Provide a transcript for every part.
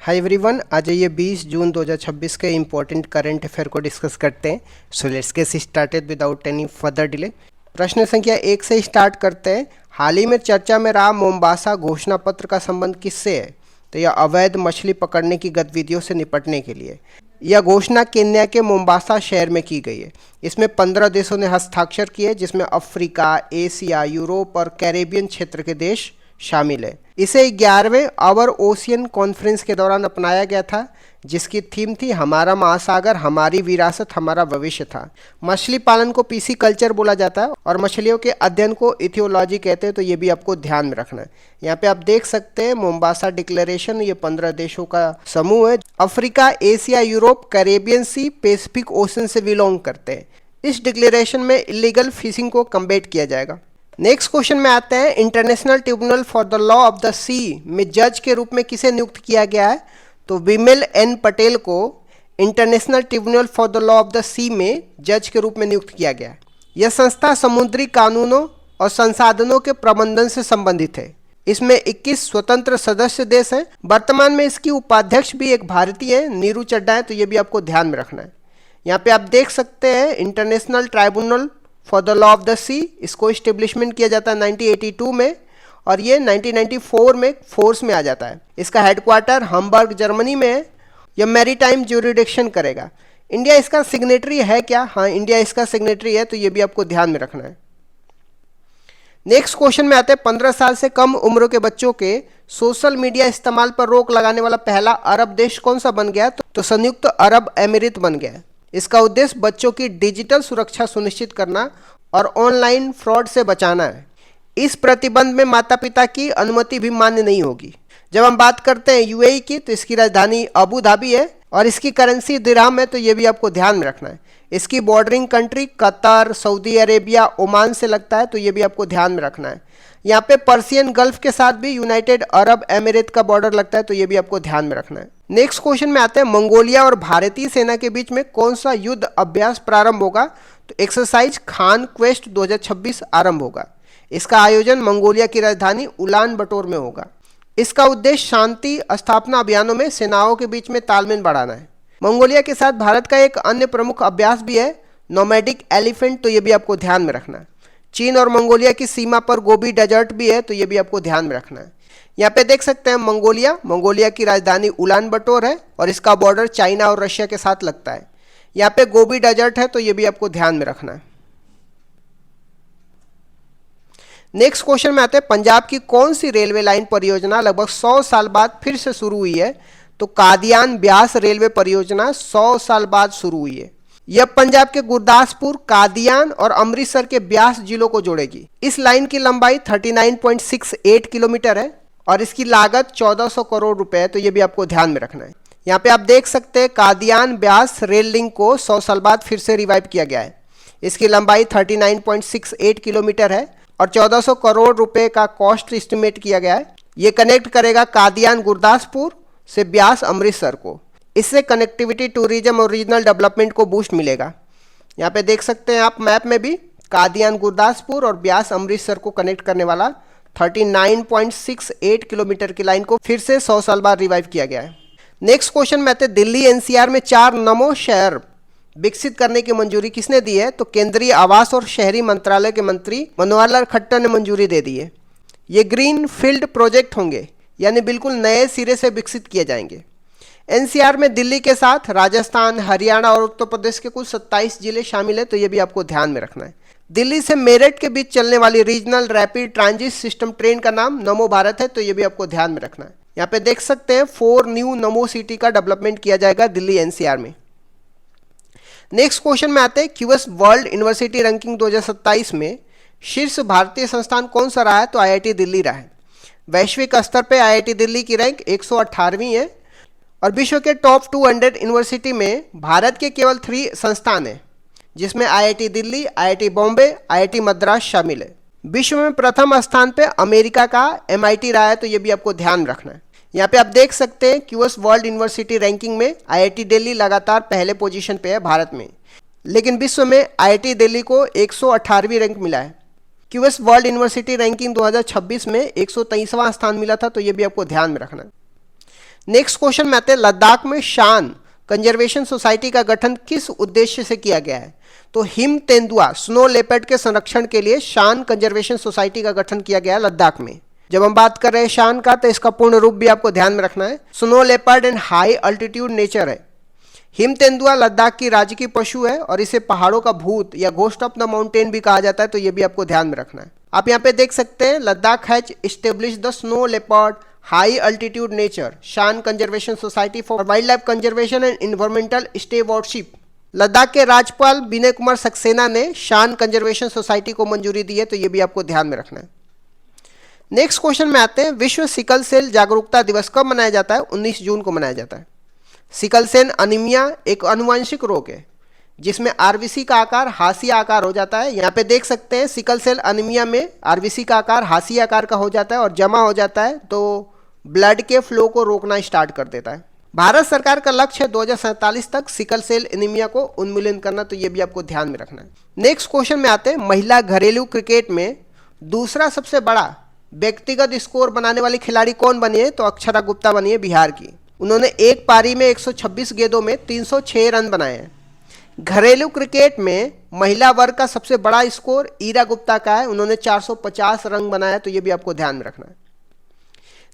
Hi everyone, आज ये 20 जून 2026 के इम्पोर्टेंट करंट अफेयर को डिस्कस करते हैं। So let's get started without any further delay. प्रश्न संख्या 1 से स्टार्ट करते हैं। हाल ही में चर्चा में रहा मोम्बासा घोषणा पत्र का संबंध किससे है? तो यह अवैध मछली पकड़ने की गतिविधियों से निपटने के लिए। यह घोषणा केन्या के मोम्बासा शहर में की गई है। इसमें 15 देशों ने हस्ताक्षर किए, जिसमें अफ्रीका, एशिया, यूरोप और कैरेबियन क्षेत्र के देश शामिल है। इसे 11वें आवर ओशियन कॉन्फ्रेंस के दौरान अपनाया गया था, जिसकी थीम थी हमारा महासागर, हमारी विरासत, हमारा भविष्य था। मछली पालन को पीसी कल्चर बोला जाता है और मछलियों के अध्ययन को इथियोलॉजी कहते हैं, तो ये भी आपको ध्यान में रखना है। यहाँ पे आप देख सकते हैं मोम्बासा डिक्लेरेशन, ये 15 देशों का समूह है। Africa, Asia, Europe, Caribbean sea, Pacific ocean से बिलोंग करते हैं। इस डिक्लेरेशन में इलीगल फिशिंग को कम्बेट किया जाएगा। नेक्स्ट क्वेश्चन में आते हैं, international tribunal for the law of the sea में जज के रूप में किसे नियुक्त किया गया है? तो विमल एन पटेल को international tribunal for the law of the sea में जज के रूप में नियुक्त किया गया है। यह संस्था समुद्री कानूनों और संसाधनों के प्रबंधन से संबंधित है। इसमें 21 स्वतंत्र सदस्य देश हैं। वर्तमान में इसकी उपाध्यक्ष भी एक भारतीय है, नीरू चड्डा है, तो ये भी आपको ध्यान में रखना है। यहाँ पे आप देख सकते हैं international tribunal for the law of the sea, इसको इस्टेब्लिशमेंट किया जाता है 1982 में और ये 1994 में फोर्स में आ जाता है। इसका हेडक्वार्टर हम्बर्ग जर्मनी में है। यह मैरीटाइम ज्यूरिडिक्शन करेगा। इंडिया इसका सिग्नेटरी है क्या? हाँ, इंडिया इसका सिग्नेटरी है, तो ये भी आपको ध्यान में रखना है। नेक्स्ट क्वेश्चन में आते हैं, 15 साल से कम उम्र के बच्चों के सोशल मीडिया इस्तेमाल पर रोक लगाने वाला पहला अरब देश कौन सा बन गया? तो संयुक्त अरब अमीरात बन गया। इसका उद्देश्य बच्चों की डिजिटल सुरक्षा सुनिश्चित करना और ऑनलाइन फ्रॉड से बचाना है। इस प्रतिबंध में माता पिता की अनुमति भी मान्य नहीं होगी। जब हम बात करते हैं यूएई की, तो इसकी राजधानी अबू धाबी है और इसकी करेंसी दिरहम है, तो ये भी आपको ध्यान में रखना है। इसकी bordering country Qatar, Saudi Arabia, Oman से लगता है, तो ये भी आपको ध्यान में रखना है। यहाँ पे पर्सियन गल्फ के साथ भी यूनाइटेड अरब एमिरेट का बॉर्डर लगता है, तो ये भी आपको ध्यान में रखना है। नेक्स्ट क्वेश्चन में आते हैं, मंगोलिया और भारतीय सेना के बीच में कौन सा युद्ध अभ्यास प्रारंभ होगा? तो एक्सरसाइज खान क्वेस्ट 2026 आरंभ होगा। इसका आयोजन मंगोलिया की राजधानी उलान बटोर में होगा। इसका उद्देश्य शांति स्थापना अभियानों में सेनाओं के बीच में तालमेल बढ़ाना है। मंगोलिया के साथ भारत का एक अन्य प्रमुख अभ्यास भी है, नोमैडिक एलिफेंट, तो ये भी आपको ध्यान में रखना है। चीन और मंगोलिया की सीमा पर गोबी डेजर्ट भी है, तो ये भी आपको ध्यान में रखना है। यहाँ पे देख सकते हैं मंगोलिया की राजधानी उलान बटोर है और इसका बॉर्डर चाइना और रशिया के साथ लगता है। यहाँ पे गोबी डेजर्ट है, तो ये भी आपको ध्यान में रखना है। नेक्स्ट क्वेश्चन में आते हैं, पंजाब की कौन सी रेलवे लाइन परियोजना लगभग 100 साल बाद फिर से शुरू हुई है? तो कादियान ब्यास रेलवे परियोजना 100 साल बाद शुरू हुई है। यह पंजाब के गुरदासपुर, कादियान और अमृतसर के ब्यास जिलों को जोड़ेगी। इस लाइन की लंबाई 39.68 किलोमीटर है और इसकी लागत 1400 करोड़ रुपए है, तो ये भी आपको ध्यान में रखना है। यहाँ पे आप देख सकते हैं कादियान ब्यास रेल लिंक को 100 साल बाद फिर से रिवाइव किया गया है। इसकी लंबाई 39.68 किलोमीटर है और 1400 करोड़ रुपए का कॉस्ट एस्टिमेट किया गया है। ये कनेक्ट करेगा कादियान गुरदासपुर से ब्यास अमृतसर को। इससे कनेक्टिविटी, टूरिज्म और रीजनल डेवलपमेंट को बूस्ट मिलेगा। यहाँ पे देख सकते हैं आप मैप में भी कादियान गुरदासपुर और ब्यास अमृतसर को कनेक्ट करने वाला 39.68 किलोमीटर की लाइन को फिर से 100 साल बाद रिवाइव किया गया है। नेक्स्ट क्वेश्चन में आते, दिल्ली एनसीआर में 4 नमो शहर विकसित करने की मंजूरी किसने दी है? तो केंद्रीय आवास और शहरी मंत्रालय के मंत्री मनोहर लाल खट्टर ने मंजूरी दे दी है। ये ग्रीन फील्ड प्रोजेक्ट होंगे, यानी बिल्कुल नए सिरे से विकसित किए जाएंगे। एनसीआर में दिल्ली के साथ राजस्थान, हरियाणा और उत्तर प्रदेश के कुल 27 जिले शामिल है, तो ये भी आपको ध्यान में रखना है। दिल्ली से मेरठ के बीच चलने वाली regional rapid transit system train का नाम नमो भारत है, तो ये भी आपको ध्यान में रखना है। यहाँ पे देख सकते हैं 4 न्यू नमो सिटी का डेवलपमेंट किया जाएगा दिल्ली एनसीआर में। नेक्स्ट क्वेश्चन में आते हैं, क्यूएस वर्ल्ड यूनिवर्सिटी रैंकिंग 2027 में शीर्ष भारतीय संस्थान कौन सा रहा है? तो आईआईटी दिल्ली रहा है। वैश्विक स्तर पे आईआईटी दिल्ली की रैंक 118वीं है और विश्व के टॉप 200 यूनिवर्सिटी में भारत के केवल 3 संस्थान हैं, जिसमें IIT Delhi, IIT Bombay, IIT Madras शामिल है। विश्व में प्रथम स्थान पे अमेरिका का एमआईटी रहा है, तो ये भी आपको ध्यान रखना है। यहाँ पे आप देख सकते हैं क्यूएस वर्ल्ड यूनिवर्सिटी रैंकिंग में आईआईटी दिल्ली लगातार पहले पोजीशन पे है भारत में, लेकिन विश्व में आईआईटी दिल्ली को 118वीं रैंक मिला है। क्यूएस वर्ल्ड यूनिवर्सिटी रैंकिंग 2026 में 123वां स्थान मिला था, तो ये भी आपको ध्यान में रखना है। नेक्स्ट क्वेश्चन में आते हैं, लद्दाख में शान कंजर्वेशन सोसाइटी का गठन किस उद्देश्य से किया गया है? तो हिम तेंदुआ स्नो लेपर्ड के संरक्षण के लिए शान कंजर्वेशन सोसाइटी का गठन किया गया है लद्दाख में। जब हम बात कर रहे हैं शान का, तो इसका पूर्ण रूप भी आपको ध्यान में रखना है, snow leopard and high altitude nature है। हिम तेंदुआ लद्दाख की राजकीय पशु है और इसे पहाड़ों का भूत या घोस्ट ऑफ द माउंटेन भी कहा जाता है, तो ये भी आपको ध्यान में रखना है। आप यहाँ पे देख सकते हैं, Ladakh has establish the snow leopard high altitude nature शान conservation society for wildlife conservation and environmental stewardship. Ladakh के राज्यपाल विनय कुमार सक्सेना ने शान कंजर्वेशन सोसाइटी को मंजूरी दी है, तो ये भी आपको ध्यान में रखना है। नेक्स्ट क्वेश्चन में आते हैं, विश्व सिकल सेल जागरूकता दिवस कब मनाया जाता है? 19 जून को मनाया जाता है। सिकल सेल अनीमिया एक आनुवंशिक रोग है जिसमें आरबीसी का आकार हाशिया आकार हो जाता है। यहाँ पे देख सकते हैं, सिकल सेल अनीमिया में आरबीसी का आकार हाशिया आकार का हो जाता है और जमा हो जाता है, तो ब्लड के फ्लो को रोकना स्टार्ट कर देता है। भारत सरकार का लक्ष्य है 2047 तक सिकल सेल एनीमिया को उन्मूलन करना, तो ये भी आपको ध्यान में रखना है। नेक्स्ट क्वेश्चन में आते हैं, महिला घरेलू क्रिकेट में दूसरा सबसे बड़ा व्यक्तिगत स्कोर बनाने वाली खिलाड़ी कौन बनी है? तो अक्षरा गुप्ता बनी है बिहार की। उन्होंने एक पारी में 126 गेंदों में 306 रन बनाए हैं। घरेलू क्रिकेट में महिला वर्ग का सबसे बड़ा स्कोर ईरा गुप्ता का है, उन्होंने 450 रन बनाया, तो ये भी आपको ध्यान में रखना है।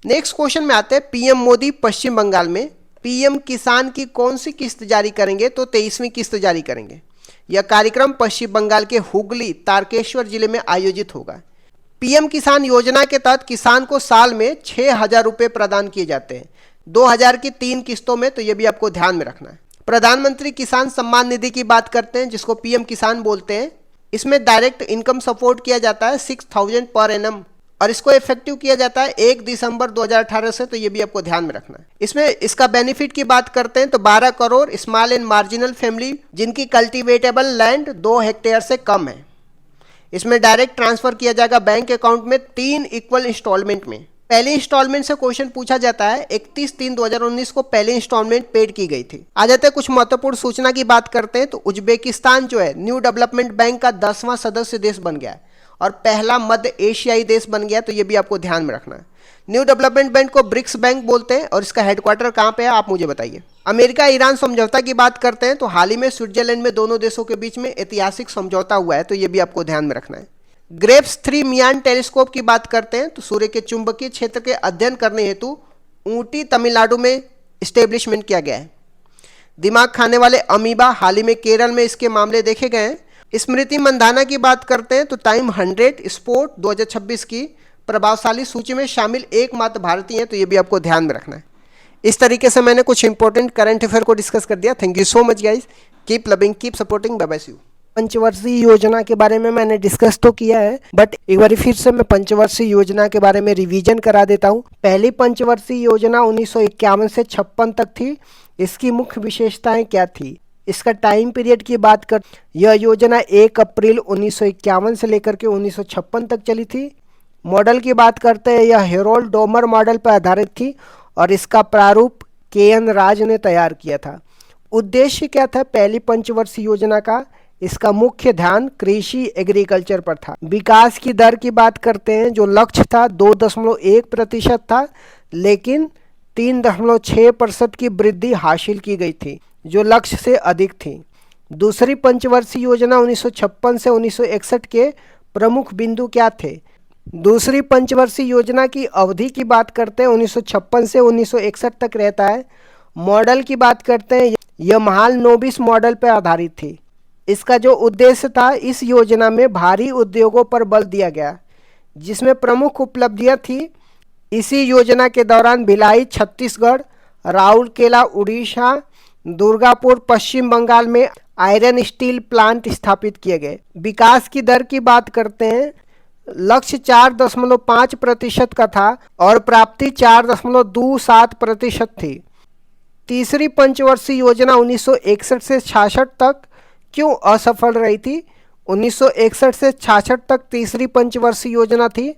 नेक्स्ट क्वेश्चन में आते हैं, पीएम मोदी पश्चिम बंगाल में पीएम किसान की कौन सी किस्त जारी करेंगे? तो 23वीं किस्त जारी करेंगे। यह कार्यक्रम पश्चिम बंगाल के हुगली तारकेश्वर जिले में आयोजित होगा। पीएम किसान योजना के तहत किसान को साल में 6,000 रुपये प्रदान किए जाते हैं, 2,000 की 3 किस्तों में, तो ये भी आपको ध्यान में रखना है। प्रधानमंत्री किसान सम्मान निधि की बात करते हैं, जिसको पीएम किसान बोलते हैं। इसमें डायरेक्ट इनकम सपोर्ट किया जाता है 6,000 पर एनम और इसको इफेक्टिव किया जाता है 1 दिसंबर 2018 से, तो ये भी आपको ध्यान में रखना है। इसमें इसका बेनिफिट की बात करते हैं तो 12 crore small and marginal family जिनकी कल्टीवेटेबल लैंड 2 हेक्टेयर से कम है, इसमें डायरेक्ट ट्रांसफर किया जाएगा बैंक अकाउंट में 3 इक्वल इंस्टॉलमेंट में। पहले इंस्टॉलमेंट से क्वेश्चन पूछा जाता है, 31/3/2019 को पहले इंस्टॉलमेंट पेड की गई थी। आ जाते हैं कुछ महत्वपूर्ण सूचना की बात करते हैं तो उज्बेकिस्तान जो है न्यू डेवलपमेंट बैंक का 10वां सदस्य देश बन गया है और पहला मध्य एशियाई देश बन गया, तो ये भी आपको ध्यान में रखना है। न्यू डेवलपमेंट बैंक को ब्रिक्स बैंक बोलते हैं और इसका हेडक्वार्टर कहाँ पे है आप मुझे बताइए। अमेरिका ईरान समझौता की बात करते हैं तो हाल ही में स्विट्जरलैंड में दोनों देशों के बीच में ऐतिहासिक समझौता हुआ है, तो ये भी आपको ध्यान में रखना है। ग्रेप्स 3 मियान टेलीस्कोप की बात करते हैं तो सूर्य के चुंबकीय क्षेत्र के अध्ययन करने हेतु ऊटी तमिलनाडु में स्टेब्लिशमेंट किया गया है। दिमाग खाने वाले अमीबा हाल ही में केरल में इसके मामले देखे गए हैं। स्मृति मंदाना की बात करते हैं तो टाइम 100 स्पोर्ट 2026 की प्रभावशाली सूची में शामिल एकमात्र भारतीय हैं, तो ये भी आपको ध्यान में रखना है। इस तरीके से मैंने कुछ इंपॉर्टेंट करंट अफेयर को डिस्कस कर दिया। Thank you so much guys, keep loving keep supporting, bye bye see you. पंचवर्षीय योजना के बारे में मैंने डिस्कस तो किया है, बट एक बार फिर से मैं पंचवर्षीय योजना के बारे में रिवीजन करा देता हूँ। पहली पंचवर्षीय योजना 1951 से 56 तक थी। इसकी मुख्य विशेषताएं क्या थी? इसका टाइम पीरियड की बात कर, यह योजना 1 अप्रैल 1951 से लेकर के 1956 तक चली थी। मॉडल की बात करते हैं, यह हेरोल्ड डोमर मॉडल पर आधारित थी और इसका प्रारूप के.एन. राज ने तैयार किया था। उद्देश्य क्या था पहली पंचवर्षीय योजना का? इसका मुख्य ध्यान कृषि एग्रीकल्चर पर था। विकास की दर की बात करते हैं, जो लक्ष्य था 2.1% था, लेकिन 3.6% की वृद्धि हासिल की गई थी, जो लक्ष्य से अधिक थी। दूसरी पंचवर्षीय योजना 1956 से 1961 के प्रमुख बिंदु क्या थे? दूसरी पंचवर्षीय योजना की अवधि की बात करते हैं 1956 से 1961 तक रहता है। मॉडल की बात करते हैं, यह महालनोबिस मॉडल पर आधारित थी। इसका जो उद्देश्य था, इस योजना में भारी उद्योगों पर बल दिया गया, जिसमें प्रमुख उपलब्धियां थी। इसी योजना के दौरान भिलाई छत्तीसगढ़, राउरकेला उड़ीसा, दुर्गापुर पश्चिम बंगाल में आयरन स्टील प्लांट स्थापित किए गए। विकास की दर की बात करते हैं, लक्ष्य 4.5% का था और प्राप्ति 4.27% थी। तीसरी पंचवर्षीय योजना 1961 से 66 तक क्यों असफल रही थी? 1961 से 66 तक तीसरी पंचवर्षीय योजना थी।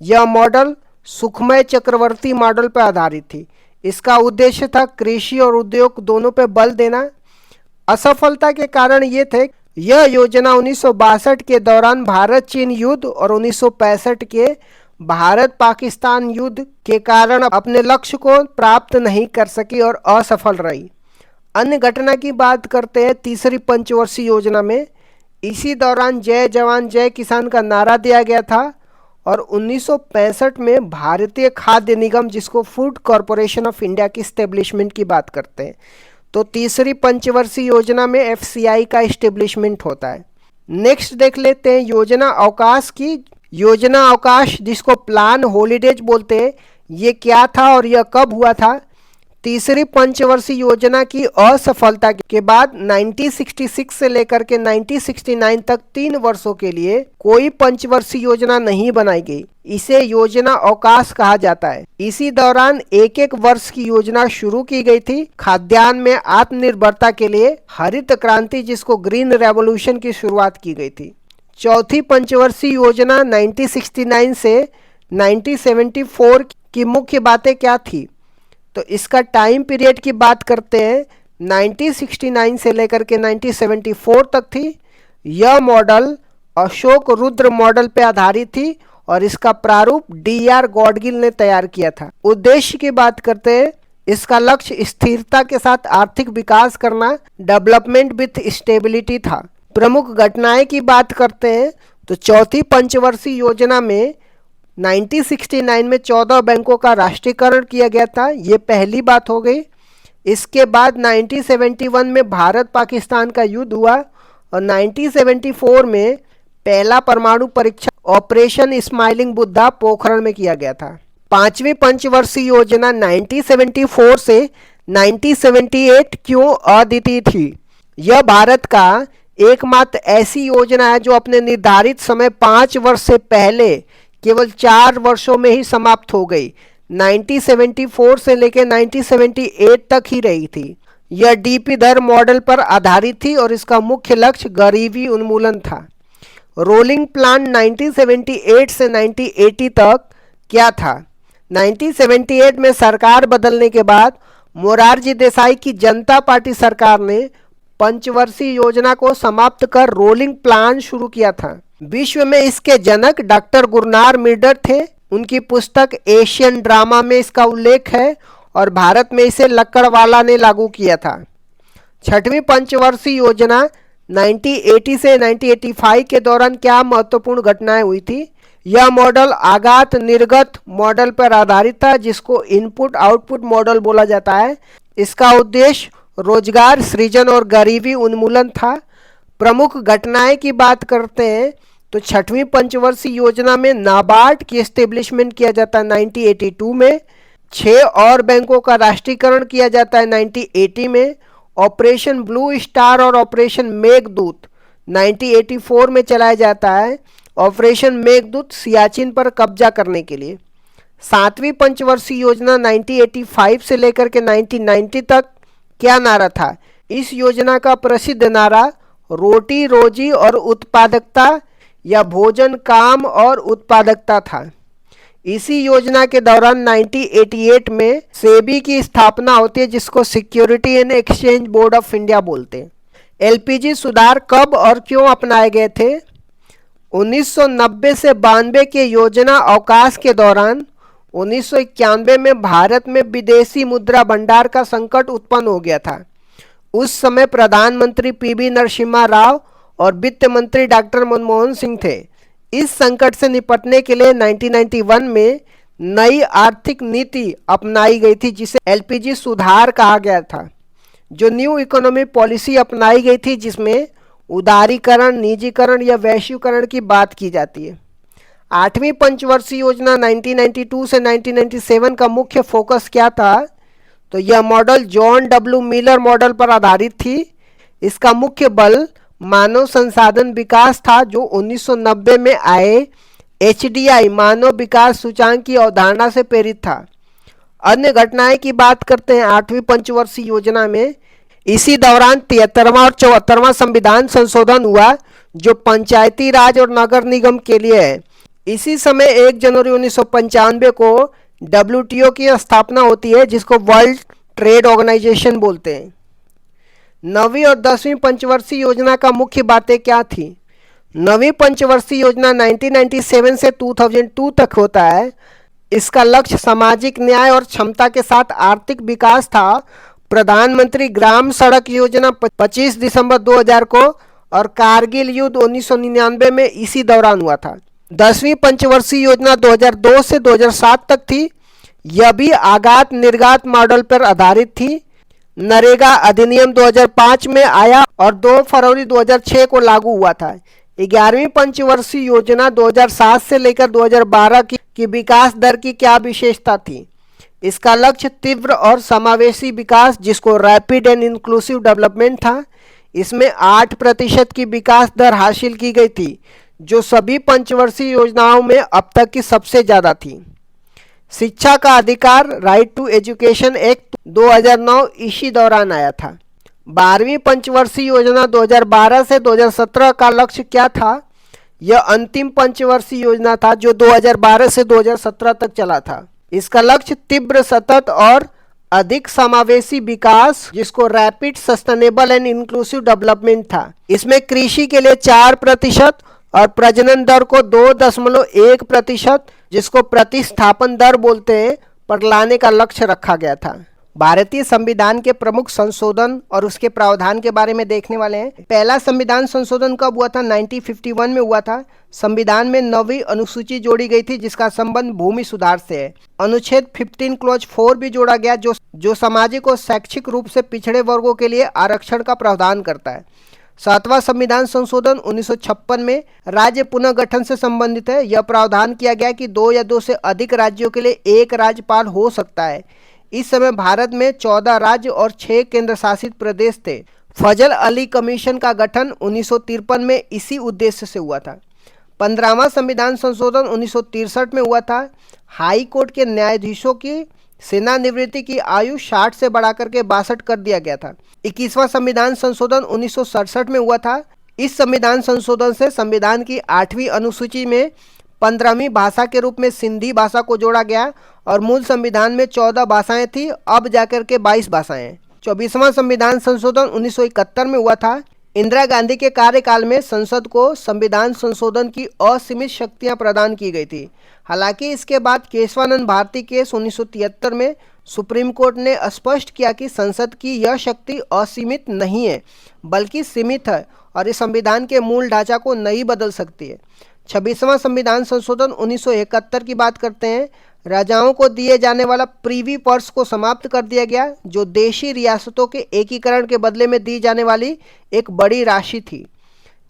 यह मॉडल सुखमय चक्रवर्ती मॉडल पर आधारित थी। इसका उद्देश्य था कृषि और उद्योग दोनों पर बल देना। असफलता के कारण ये थे, यह योजना 1962 के दौरान भारत चीन युद्ध और 1965 के भारत पाकिस्तान युद्ध के कारण अपने लक्ष्य को प्राप्त नहीं कर सकी और असफल रही। अन्य घटना की बात करते हैं तीसरी पंचवर्षीय योजना में। इसी दौरान जय जवान जय किसान का नारा दिया गया था और 1965 में भारतीय खाद्य निगम, जिसको फूड कॉरपोरेशन ऑफ इंडिया की स्टेब्लिशमेंट की बात करते हैं, तो तीसरी पंचवर्षीय योजना में एफसीआई का इस्टेब्लिशमेंट होता है। नेक्स्ट देख लेते हैं योजना अवकाश की। योजना अवकाश, जिसको प्लान हॉलीडेज बोलते हैं, ये क्या था और यह कब हुआ था? तीसरी पंचवर्षीय योजना की असफलता के बाद 1966 से लेकर के 1969 तक 3 वर्षों के लिए कोई पंचवर्षीय योजना नहीं बनाई गई। इसे योजना अवकाश कहा जाता है। इसी दौरान एक एक वर्ष की योजना शुरू की गई थी। खाद्यान्न में आत्मनिर्भरता के लिए हरित क्रांति, जिसको ग्रीन रेवोल्यूशन की शुरुआत की गई थी। चौथी पंचवर्षीय योजना 1969 से 1974 की मुख्य बातें क्या थी? तो इसका टाइम पीरियड की बात करते हैं, 1969 से लेकर के 1974 तक थी। यह मॉडल अशोक रुद्र मॉडल पे आधारित थी और इसका प्रारूप डीआर गॉडगिल ने तैयार किया था। उद्देश्य की बात करते हैं, इसका लक्ष्य स्थिरता के साथ आर्थिक विकास करना, डेवलपमेंट विथ स्टेबिलिटी था। प्रमुख घटनाएं की बात करते हैं तो चौथी पंचवर्षीय योजना में 1969 में 14 बैंकों का राष्ट्रीयकरण किया गया था। ये पहली बात हो गई। इसके बाद 1971 में भारत पाकिस्तान का युद्ध हुआ और 1974 में पहला परमाणु परीक्षण ऑपरेशन स्माइलिंग बुद्धा पोखरण में किया गया था। पांचवी पंचवर्षीय योजना 1974 से 1978 क्यों अद्वितीय थी? यह भारत का एकमात्र ऐसी योजना है जो अपने निर्धारित समय 5 वर्ष से पहले केवल 4 वर्षों में ही समाप्त हो गई। 1974 से लेकर 1978 तक ही रही थी। यह डीपी दर मॉडल पर आधारित थी और इसका मुख्य लक्ष्य गरीबी उन्मूलन था। रोलिंग प्लान 1978 से 1980 तक क्या था? 1978 में सरकार बदलने के बाद मोरारजी देसाई की जनता पार्टी सरकार ने पंचवर्षीय योजना को समाप्त कर रोलिंग प्लान शुरू किया था। विश्व में इसके जनक डॉक्टर गुरनार मिर्डर थे। उनकी पुस्तक एशियन ड्रामा में इसका उल्लेख है और भारत में इसे लक्कड़वाला ने लागू किया था। छठवीं पंचवर्षीय योजना 1980 से 1985 के दौरान क्या महत्वपूर्ण घटनाएं हुई थी? यह मॉडल आगात निर्गत मॉडल पर आधारित था, जिसको इनपुट आउटपुट मॉडल बोला जाता है। इसका उद्देश्य रोजगार सृजन और गरीबी उन्मूलन था। प्रमुख घटनाएं की बात करते हैं तो छठवीं पंचवर्षीय योजना में नाबार्ड की एस्टेब्लिशमेंट किया जाता है 1982 में। 6 और बैंकों का राष्ट्रीयकरण किया जाता है 1980 में। ऑपरेशन ब्लू स्टार और ऑपरेशन मेघदूत 1984 में चलाया जाता है। ऑपरेशन मेघदूत सियाचिन पर कब्जा करने के लिए। 7वीं पंचवर्षीय योजना 1985 से लेकर के 1990 तक क्या नारा था? इस योजना का प्रसिद्ध नारा रोटी रोजी और उत्पादकता या भोजन काम और उत्पादकता था। इसी योजना के दौरान 1988 में सेबी की स्थापना होती है, जिसको security and exchange board of India बोलते हैं। एलपीजी सुधार कब और क्यों अपनाए गए थे? 1990 से 92 के योजना अवकाश के दौरान 1991 में भारत में विदेशी मुद्रा भंडार का संकट उत्पन्न हो गया था। उस समय प्रधानमंत्री पीवी नरसिम्हा राव और वित्त मंत्री डॉक्टर मनमोहन सिंह थे। इस संकट से निपटने के लिए 1991 में नई आर्थिक नीति अपनाई गई थी, जिसे एलपीजी सुधार कहा गया था। जो न्यू इकोनॉमी पॉलिसी अपनाई गई थी, जिसमें उदारीकरण, निजीकरण या वैश्वीकरण की बात की जाती है। 8वीं पंचवर्षीय योजना 1992 से 1997 का मुख्य फोकस क्या था? तो यह model John W Miller model पर आधारित थी। इसका मुख्य बल मानव संसाधन विकास था, जो 1990 में आए एचडीआई मानव विकास सूचांक की अवधारणा से प्रेरित था। अन्य घटनाएं की बात करते हैं 8वीं पंचवर्षीय योजना में। इसी दौरान 73वां और 74वां संविधान संशोधन हुआ, जो पंचायती राज और नगर निगम के लिए है। इसी समय 1 जनवरी 1995 को डब्ल्यूटीओ की स्थापना होती है, जिसको वर्ल्ड ट्रेड ऑर्गेनाइजेशन बोलते हैं। 9वीं और 10वीं पंचवर्षीय योजना का मुख्य बातें क्या थी? नवीं पंचवर्षीय योजना 1997 से 2002 तक होता है। इसका लक्ष्य सामाजिक न्याय और क्षमता के साथ आर्थिक विकास था। प्रधानमंत्री ग्राम सड़क योजना 25 दिसंबर 2000 को और कारगिल युद्ध 1999 में इसी दौरान हुआ था। 10वीं पंचवर्षीय योजना 2002 से 2007 तक थी। यह भी आगात निर्गात मॉडल पर आधारित थी। नरेगा अधिनियम 2005 में आया और 2 फरवरी 2006 को लागू हुआ था। 11वीं पंचवर्षीय योजना 2007 से लेकर 2012 की विकास दर की क्या विशेषता थी? इसका लक्ष्य तीव्र और समावेशी विकास, जिसको रैपिड एंड इंक्लूसिव डेवलपमेंट था। इसमें 8% की विकास दर हासिल की गई थी, जो सभी पंचवर्षीय योजनाओं में अब तक की सबसे ज़्यादा थी। शिक्षा का अधिकार, राइट टू एजुकेशन एक्ट 2009 इसी दौरान आया था। 12वीं पंचवर्षीय योजना 2012 से 2017 का लक्ष्य क्या था? यह अंतिम पंचवर्षीय योजना था जो 2012 से 2017 तक चला था। इसका लक्ष्य तीव्र, सतत और अधिक समावेशी विकास, जिसको rapid sustainable and inclusive development था। इसमें कृषि के लिए 4% और प्रजनन दर को 2.1%, जिसको प्रतिस्थापन दर बोलते हैं, पर लाने का लक्ष्य रखा गया था। भारतीय संविधान के प्रमुख संशोधन और उसके प्रावधान के बारे में देखने वाले हैं। पहला संविधान संशोधन कब हुआ था? 1951 में हुआ था। संविधान में 9वीं अनुसूची जोड़ी गई थी, जिसका संबंध भूमि सुधार से है। अनुच्छेद 15 क्लॉज 4 भी जोड़ा गया, जो सामाजिक और शैक्षिक रूप से पिछड़े वर्गों के लिए आरक्षण का प्रावधान करता है। 7वां संविधान संशोधन 1956 में राज्य पुनर्गठन से संबंधित है। यह प्रावधान किया गया कि 2 या 2 से अधिक राज्यों के लिए एक राज्यपाल हो सकता है। इस समय भारत में 14 राज्य और 6 केंद्र शासित प्रदेश थे। फजल अली कमीशन का गठन 1953 में इसी उद्देश्य से हुआ था। 15वां संविधान संशोधन 1963 में हुआ था। हाई कोर्ट के न्यायाधीशों की सेवानिवृत्ति की आयु 60 से बढ़ाकर के 62 कर दिया गया था। 21वां संविधान संशोधन 1967 में हुआ था। इस संविधान संशोधन से संविधान की 8वीं अनुसूची में 15वीं भाषा के रूप में सिंधी भाषा को जोड़ा गया और मूल संविधान में 14 भाषाएं थी, अब जाकर के 22 भाषाएं। 24वां संविधान संशोधन 1971 में हुआ था। इंदिरा गांधी के कार्यकाल में संसद को संविधान संशोधन की असीमित शक्तियां प्रदान की गई थी। हालांकि इसके बाद केशवानंद भारती केस 1973 में सुप्रीम कोर्ट ने स्पष्ट किया कि संसद की यह शक्ति असीमित नहीं है, बल्कि सीमित है और इस संविधान के मूल ढांचा को नहीं बदल सकती है। 26वां संविधान संशोधन 1971 की बात करते हैं। राजाओं को दिए जाने वाला प्रीवी पर्स को समाप्त कर दिया गया, जो देशी रियासतों के एकीकरण के बदले में दी जाने वाली एक बड़ी राशि थी।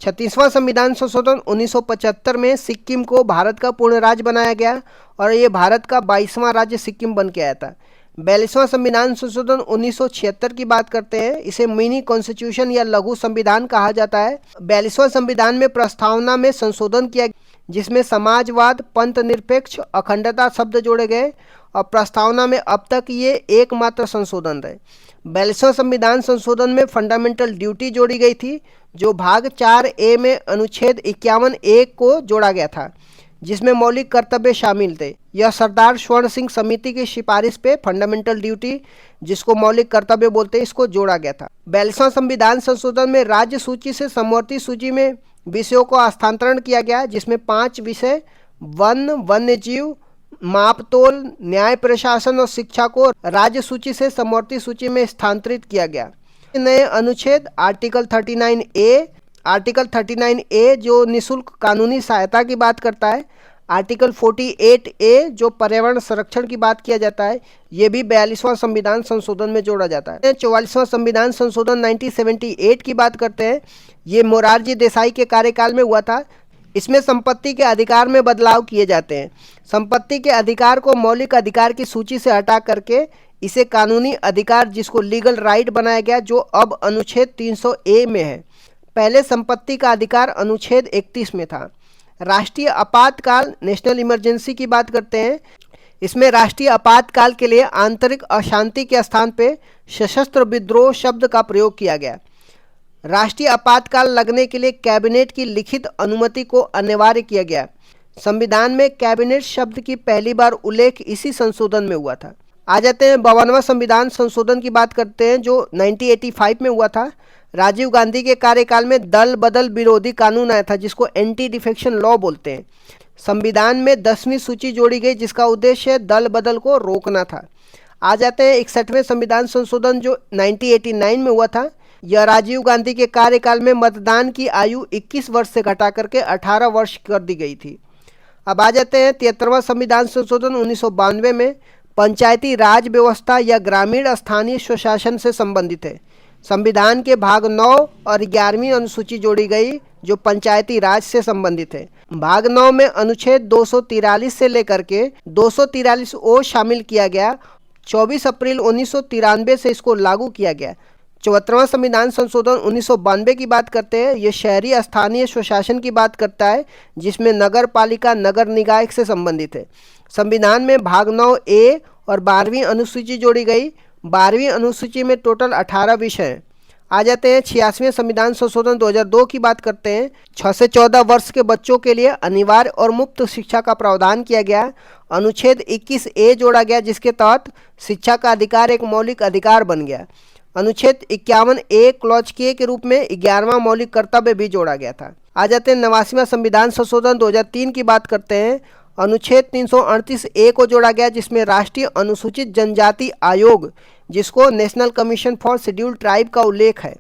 36वां संविधान संशोधन 1975 में सिक्किम को भारत का पूर्ण राज्य बनाया गया और ये भारत का 22वां राज्य सिक्किम बन के आया था। 42वां संविधान संशोधन 1976 की बात करते हैं। इसे मिनी कॉन्स्टिट्यूशन या लघु संविधान कहा जाता है। 42वां संविधान में प्रस्तावना में संशोधन किया, जिसमें समाजवाद, पंथ निरपेक्ष, अखंडता शब्द जोड़े गए और प्रस्तावना में अब तक ये एकमात्र संशोधन रहे। 42वां संविधान संशोधन में फंडामेंटल ड्यूटी जोड़ी गई थी, जो भाग 4A में अनुच्छेद 51(1) को जोड़ा गया था, जिसमें मौलिक कर्तव्य शामिल थे। यह सरदार स्वर्ण सिंह समिति की सिफारिश पे फंडामेंटल ड्यूटी, जिसको मौलिक कर्तव्य बोलते हैं, इसको जोड़ा गया था। 42वां संविधान संशोधन में राज्य सूची से समवर्ती सूची में विषयों को हस्तांतरण किया गया, जिसमें 5 विषय वन, वन्यजीव, मापतोल, न्याय प्रशासन और शिक्षा को राज्य सूची से समवर्ती सूची में स्थानांतरित किया गया। नए अनुच्छेद आर्टिकल 39A जो निःशुल्क कानूनी सहायता की बात करता है। आर्टिकल 48A जो पर्यावरण संरक्षण की बात किया जाता है, ये भी 42वां संविधान संशोधन में जोड़ा जाता है। 44वां संविधान संशोधन 1978 की बात करते हैं। ये मोरारजी देसाई के कार्यकाल में हुआ था। इसमें संपत्ति के अधिकार में बदलाव किए जाते हैं। संपत्ति के अधिकार को मौलिक अधिकार की सूची से हटा करके इसे कानूनी अधिकार, जिसको लीगल राइट बनाया गया, जो अब अनुच्छेद 300A में है। पहले संपत्ति का अधिकार अनुच्छेद 31 में था। राष्ट्रीय आपातकाल, नेशनल इमरजेंसी की बात करते हैं। इसमें राष्ट्रीय आपातकाल के लिए आंतरिक अशांति के स्थान पे सशस्त्र विद्रोह शब्द का प्रयोग किया गया। राष्ट्रीय आपातकाल लगने के लिए कैबिनेट की लिखित अनुमति को अनिवार्य किया गया। संविधान में कैबिनेट शब्द की पहली बार उल्लेख इसी संशोधन में हुआ था। आ जाते हैं 52वां संविधान संशोधन की बात करते हैं, जो 1985 में हुआ था। राजीव गांधी के कार्यकाल में दल बदल विरोधी कानून आया था जिसको एंटी डिफेक्शन लॉ बोलते हैं। संविधान में 10वीं सूची जोड़ी गई जिसका उद्देश्य दल बदल को रोकना था। आ जाते हैं 61वें संविधान संशोधन जो 1989 में हुआ था। यह राजीव गांधी के कार्यकाल में मतदान की आयु 21 वर्ष से घटा करके 18 वर्ष कर दी गई थी। अब आ जाते हैं 73वां संविधान संशोधन 1992 में पंचायती राज व्यवस्था या ग्रामीण स्थानीय स्वशासन से संबंधित है। संविधान के भाग 9 और 11वीं अनुसूची जोड़ी गई जो पंचायती राज से संबंधित है। भाग 9 में अनुच्छेद 243 से लेकर के 243 ओ शामिल किया गया। 24 अप्रैल 1993 से इसको लागू किया गया। 74वां संविधान संशोधन 1992 की बात करते हैं। ये शहरी स्थानीय स्वशासन की बात करता है जिसमें नगर पालिका नगर निकाय से संबंधित है। संविधान में भाग 9 ए और 12वीं अनुसूची जोड़ी गई। 12वीं अनुसूची में टोटल 18 विषय हैं। आ जाते हैं 86वें संविधान संशोधन 2002 की बात करते हैं। 6 से 14 वर्ष के बच्चों के लिए अनिवार्य और मुफ्त शिक्षा का प्रावधान किया गया। अनुच्छेद 21 ए जोड़ा गया जिसके तहत शिक्षा का अधिकार एक मौलिक अधिकार बन गया। अनुच्छेद 51 ए क्लॉज के रूप में 11वां मौलिक कर्तव्य भी जोड़ा गया था। आ जाते हैं 89वां संविधान संशोधन 2003 की बात करते हैं। अनुच्छेद 338 ए को जोड़ा गया जिसमें राष्ट्रीय अनुसूचित जनजाति आयोग जिसको national commission for scheduled tribe का उल्लेख है।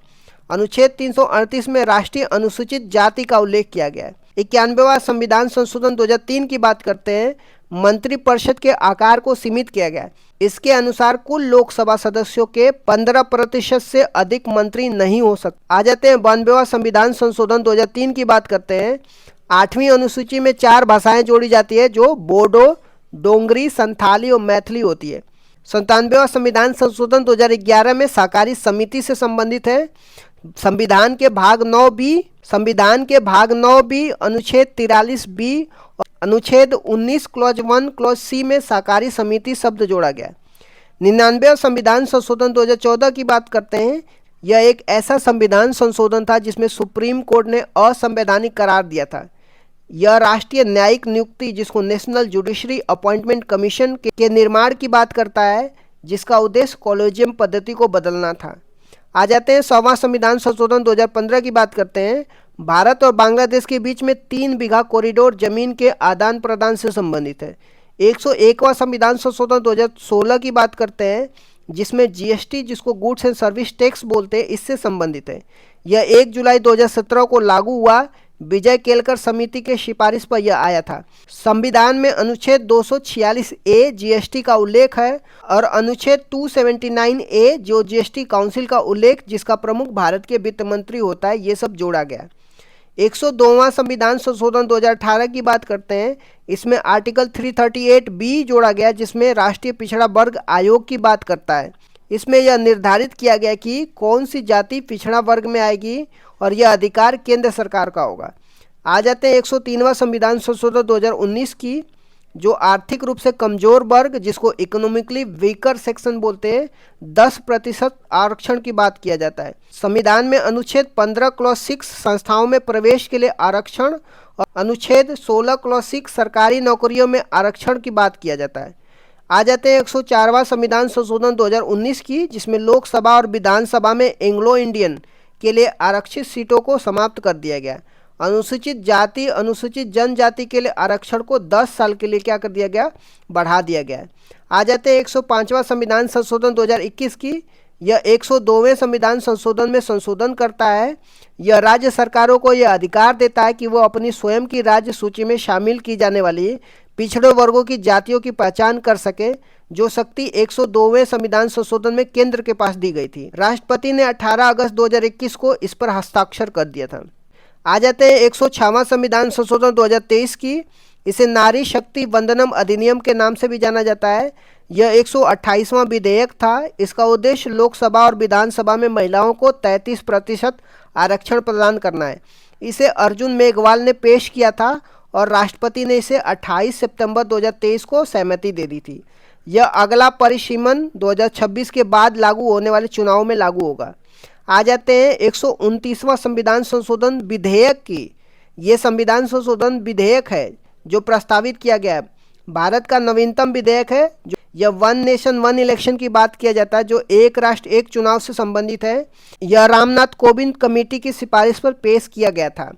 अनुच्छेद 338 में राष्ट्रीय अनुसूचित जाति का उल्लेख किया गया है। 91वां संविधान संशोधन 2003 की बात करते हैं। मंत्रिपरिषद के आकार को सीमित किया गया। इसके अनुसार कुल लोकसभा सदस्यों के 15% से अधिक मंत्री नहीं हो सकते। आ जाते हैं 92वां संविधान संशोधन 2003 की बात करते हैं। 8वीं अनुसूची में 4 भाषाएं जोड़ी जाती है जो बोडो, डोंगरी, संथाली और मैथिली होती है। 97वां संविधान संशोधन 2011 में सहकारी समिति से संबंधित है। संविधान के भाग 9 बी अनुच्छेद 43 बी और अनुच्छेद 19 क्लॉज 1 क्लॉज सी में सहकारी समिति शब्द जोड़ा गया। 99वां संविधान संशोधन 2014 की बात करते हैं। यह एक ऐसा संविधान संशोधन था जिसमें सुप्रीम कोर्ट ने असंवैधानिक करार दिया था। यह राष्ट्रीय न्यायिक नियुक्ति जिसको नेशनल जुडिशरी अपॉइंटमेंट कमीशन के निर्माण की बात करता है जिसका उद्देश्य कॉलेजियम पद्धति को बदलना था। आ जाते हैं 100वां संविधान संशोधन 2015 की बात करते हैं। भारत और बांग्लादेश के बीच में 3 बीघा कॉरिडोर जमीन के आदान प्रदान से संबंधित है। 101वां संविधान संशोधन 2016 की बात करते हैं जिसमें जीएसटी जिसको गुड्स एंड सर्विस टैक्स बोलते हैं इससे संबंधित है। यह 1 जुलाई 2017 को लागू हुआ। विजय केलकर समिति के सिफारिश पर यह आया था। संविधान में अनुच्छेद 246 ए जीएसटी का उल्लेख है और अनुच्छेद 279 ए जो जीएसटी काउंसिल का उल्लेख जिसका प्रमुख भारत के वित्त मंत्री होता है ये सब जोड़ा गया। 102वां संविधान संशोधन 2018 की बात करते हैं। इसमें आर्टिकल 338 बी जोड़ा गया जिसमें राष्ट्रीय पिछड़ा वर्ग आयोग की बात करता है। इसमें यह निर्धारित किया गया कि कौन सी जाति पिछड़ा वर्ग में आएगी और यह अधिकार केंद्र सरकार का होगा। आ जाते हैं 103वां संविधान संशोधन 2019 की जो आर्थिक रूप से कमजोर वर्ग जिसको इकोनॉमिकली वीकर सेक्शन बोलते हैं 10% आरक्षण की बात किया जाता है। संविधान में अनुच्छेद 15 क्लॉज 6 संस्थाओं में प्रवेश के लिए आरक्षण और अनुच्छेद 16 क्लॉज 6 सरकारी नौकरियों में आरक्षण की बात किया जाता है। आ जाते हैं 104वां संविधान संशोधन 2019 की जिसमें लोकसभा और विधानसभा में एंग्लो इंडियन के लिए आरक्षित सीटों को समाप्त कर दिया गया। अनुसूचित जाति अनुसूचित जनजाति के लिए आरक्षण को 10 साल के लिए क्या कर दिया गया, बढ़ा दिया गया। आ जाते हैं 105वां संविधान संशोधन 2021 की। यह 102वें संविधान संशोधन में संशोधन करता है। यह राज्य सरकारों को यह अधिकार देता है कि वो अपनी स्वयं की राज्य सूची में शामिल की जाने वाली पिछड़े वर्गों की जातियों की पहचान कर सके, जो शक्ति 102वें संविधान संशोधन में केंद्र के पास दी गई थी। राष्ट्रपति ने 18 अगस्त 2021 को इस पर हस्ताक्षर कर दिया था। आ जाते हैं 106वां संविधान संशोधन 2023 की। इसे नारी शक्ति वंदनम अधिनियम के नाम से भी जाना जाता है। यह 128वां विधेयक था। इसका उद्देश्य लोकसभा और विधानसभा में महिलाओं को 33% आरक्षण प्रदान करना है। इसे अर्जुन मेघवाल ने पेश किया था और राष्ट्रपति ने इसे 28 सितंबर 2023 को सहमति दे दी थी। यह अगला परिसीमन 2026 के बाद लागू होने वाले चुनाव में लागू होगा। आ जाते हैं 129वां संविधान संशोधन विधेयक की। ये संविधान संशोधन विधेयक है जो प्रस्तावित किया गया है। भारत का नवीनतम विधेयक है। जो या वन नेशन वन इलेक्शन की बात किया जाता है, जो एक राष्ट्र एक चुनाव से संबंधित है, यह रामनाथ कोविंद कमेटी की सिफारिश पर पेश किया गया था।